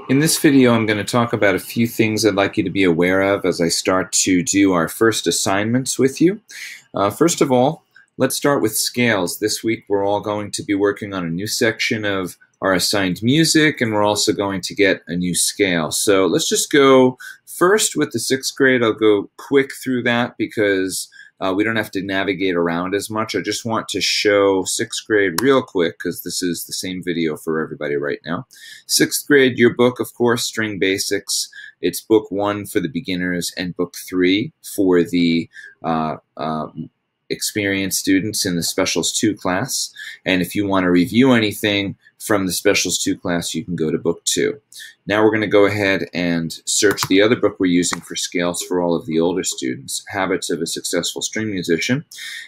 In this video, I'm going to talk about a few things I'd like you to be aware of as I start to do our first assignments with you. First of all, let's start with scales. This week, we're all going to be working on a new section of our assigned music, and we're also going to get a new scale. So let's just go first with the 6th grade. I'll go quick through that because we don't have to navigate around as much. I just want to show 6th grade real quick because this is the same video for everybody right now. 6th grade, your book, of course, String Basics. It's book 1 for the beginners and book 3 for the experienced students in the Specials 2 class. And if you want to review anything from the Specials 2 class, you can go to book 2. Now we're going to go ahead and search the other book we're using for scales for all of the older students, Habits of a Successful String Musician.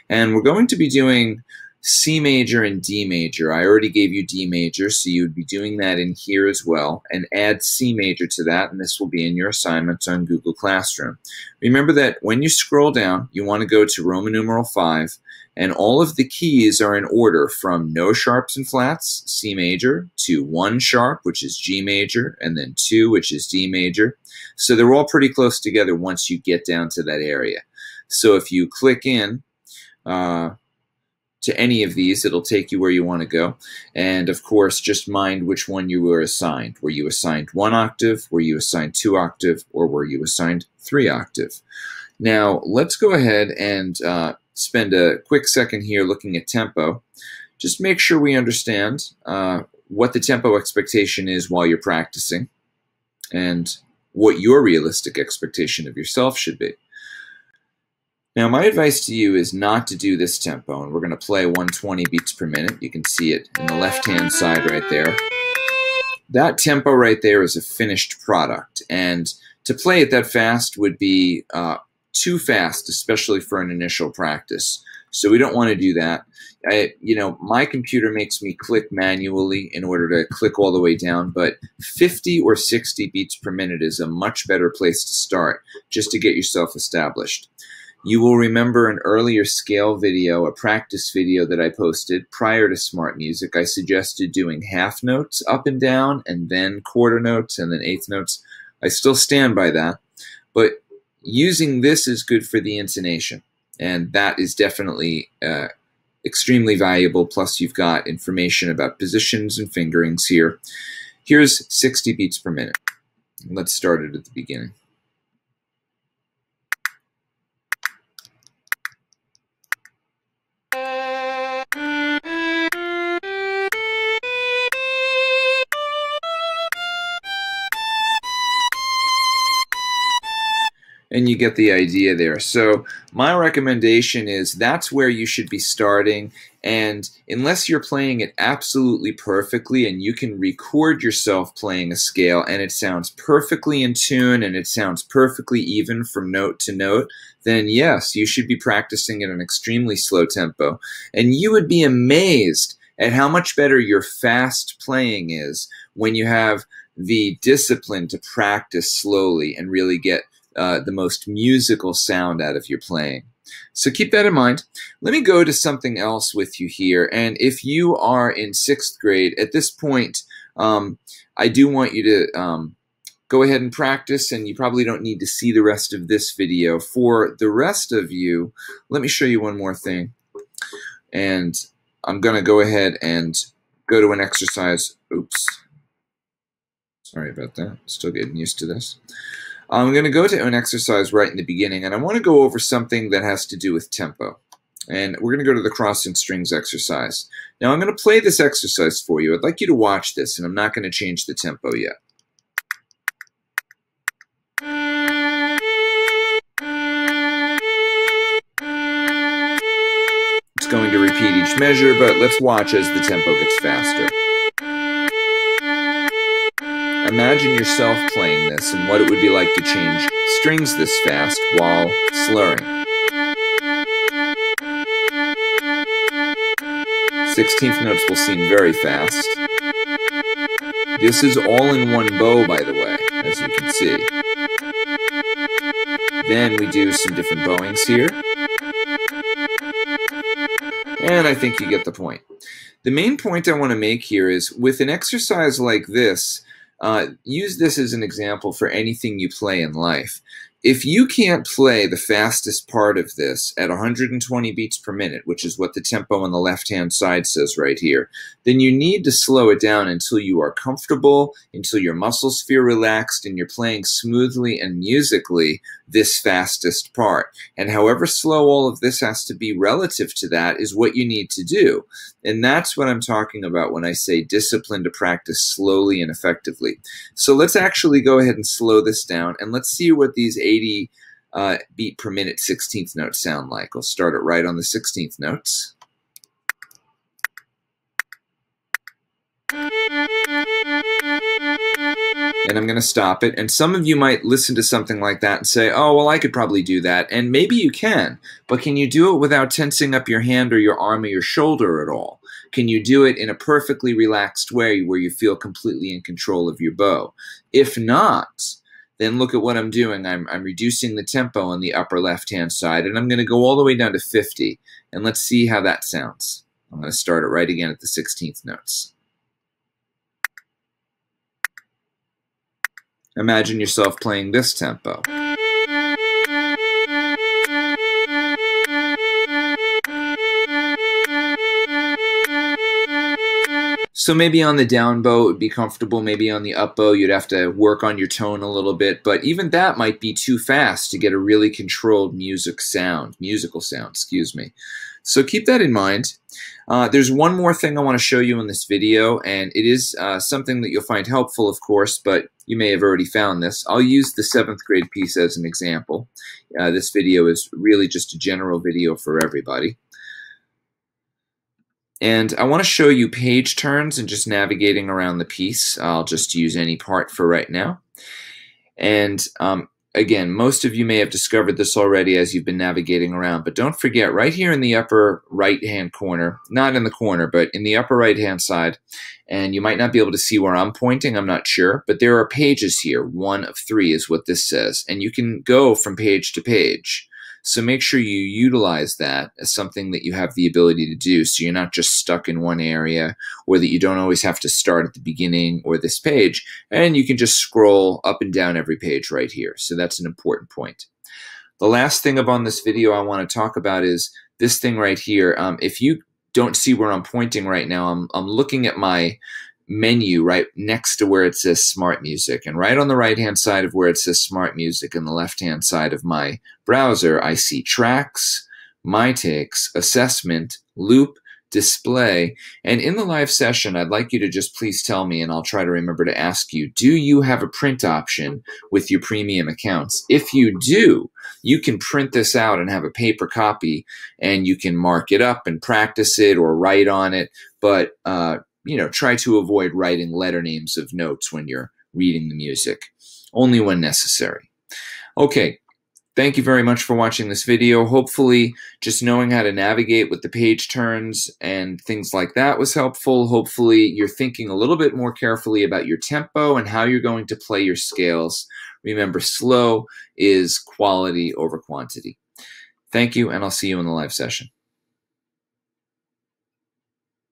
And we're going to be doing C major and D major. I already gave you D major, so you would be doing that in here as well, and add C major to that, and this will be in your assignments on Google Classroom. Remember that when you scroll down, you want to go to Roman numeral 5, and all of the keys are in order from no sharps and flats, C major, to 1 sharp, which is G major, and then 2, which is D major. So they're all pretty close together once you get down to that area. So if you click in to any of these, it'll take you where you want to go. And of course, just mind which one you were assigned. Were you assigned 1 octave? Were you assigned 2 octave? Or were you assigned 3 octave? Now, let's go ahead and spend a quick second here looking at tempo. Just make sure we understand what the tempo expectation is while you're practicing and what your realistic expectation of yourself should be. Now, my advice to you is not to do this tempo, and we're going to play 120 beats per minute. You can see it in the left-hand side right there. That tempo right there is a finished product, and to play it that fast would be too fast, especially for an initial practice. So we don't want to do that. My computer makes me click manually in order to click all the way down, but 50 or 60 beats per minute is a much better place to start just to get yourself established. You will remember an earlier scale video, a practice video that I posted prior to Smart Music. I suggested doing half notes up and down, and then quarter notes, and then eighth notes. I still stand by that, but using this is good for the intonation, and that is definitely extremely valuable. Plus, you've got information about positions and fingerings here. Here's 60 beats per minute. Let's start it at the beginning. And you get the idea there. So my recommendation is that's where you should be starting. And unless you're playing it absolutely perfectly and you can record yourself playing a scale and it sounds perfectly in tune and it sounds perfectly even from note to note, then yes, you should be practicing at an extremely slow tempo. And you would be amazed at how much better your fast playing is when you have the discipline to practice slowly and really get the most musical sound out of your playing. So keep that in mind. Let me go to something else with you here. And if you are in 6th grade, at this point, I do want you to go ahead and practice, and you probably don't need to see the rest of this video. For the rest of you, let me show you one more thing. And I'm going to go ahead and go to an exercise. Oops. Sorry about that. Still getting used to this. I'm going to go to an exercise right in the beginning, and I want to go over something that has to do with tempo. And we're going to go to the crossing strings exercise. Now, I'm going to play this exercise for you. I'd like you to watch this, and I'm not going to change the tempo yet. It's going to repeat each measure, but let's watch as the tempo gets faster. Imagine yourself playing this and what it would be like to change strings this fast while slurring. 16th notes will seem very fast. This is all in one bow, by the way, as you can see. Then we do some different bowings here. And I think you get the point. The main point I want to make here is with an exercise like this, use this as an example for anything you play in life. If you can't play the fastest part of this at 120 beats per minute, which is what the tempo on the left-hand side says right here, then you need to slow it down until you are comfortable, until your muscles feel relaxed, and you're playing smoothly and musically this fastest part. And however slow all of this has to be relative to that is what you need to do. And that's what I'm talking about when I say discipline to practice slowly and effectively. So let's actually go ahead and slow this down, and let's see what these 80 beat per minute 16th notes sound like. I'll start it right on the 16th notes. And I'm going to stop it. And some of you might listen to something like that and say, oh, well, I could probably do that. And maybe you can, but can you do it without tensing up your hand or your arm or your shoulder at all? Can you do it in a perfectly relaxed way where you feel completely in control of your bow? If not, then look at what I'm doing. I'm reducing the tempo on the upper left-hand side, and I'm going to go all the way down to 50. And let's see how that sounds. I'm going to start it right again at the 16th notes. Imagine yourself playing this tempo. So maybe on the down bow it would be comfortable, maybe on the up bow you'd have to work on your tone a little bit, but even that might be too fast to get a really controlled musical sound, excuse me. So keep that in mind. There's one more thing I want to show you in this video, and it is something that you'll find helpful, of course, but you may have already found this. I'll use the 7th grade piece as an example. This video is really just a general video for everybody. And I want to show you page turns and just navigating around the piece. I'll just use any part for right now. And again, most of you may have discovered this already as you've been navigating around, but don't forget, right here in the upper right-hand corner, not in the corner, but in the upper right-hand side, and you might not be able to see where I'm pointing, I'm not sure, but there are pages here. 1 of 3 is what this says, and you can go from page to page. So make sure you utilize that as something that you have the ability to do, so you're not just stuck in one area, or that you don't always have to start at the beginning or this page, and you can just scroll up and down every page right here. So that's an important point. The last thing on this video I want to talk about is this thing right here. If you don't see where I'm pointing right now, I'm looking at my menu right next to where it says Smart Music, and right on the right hand side of where it says Smart Music and the left hand side of my browser I see Tracks, My Takes, Assessment, Loop, Display. And in the live session I'd like you to just please tell me, and I'll try to remember to ask you, do you have a print option with your premium accounts? If you do, you can print this out and have a paper copy, and you can mark it up and practice it or write on it, but you know, try to avoid writing letter names of notes when you're reading the music, only when necessary. Okay, thank you very much for watching this video. Hopefully just knowing how to navigate with the page turns and things like that was helpful. Hopefully you're thinking a little bit more carefully about your tempo and how you're going to play your scales. Remember, slow is quality over quantity. Thank you, and I'll see you in the live session.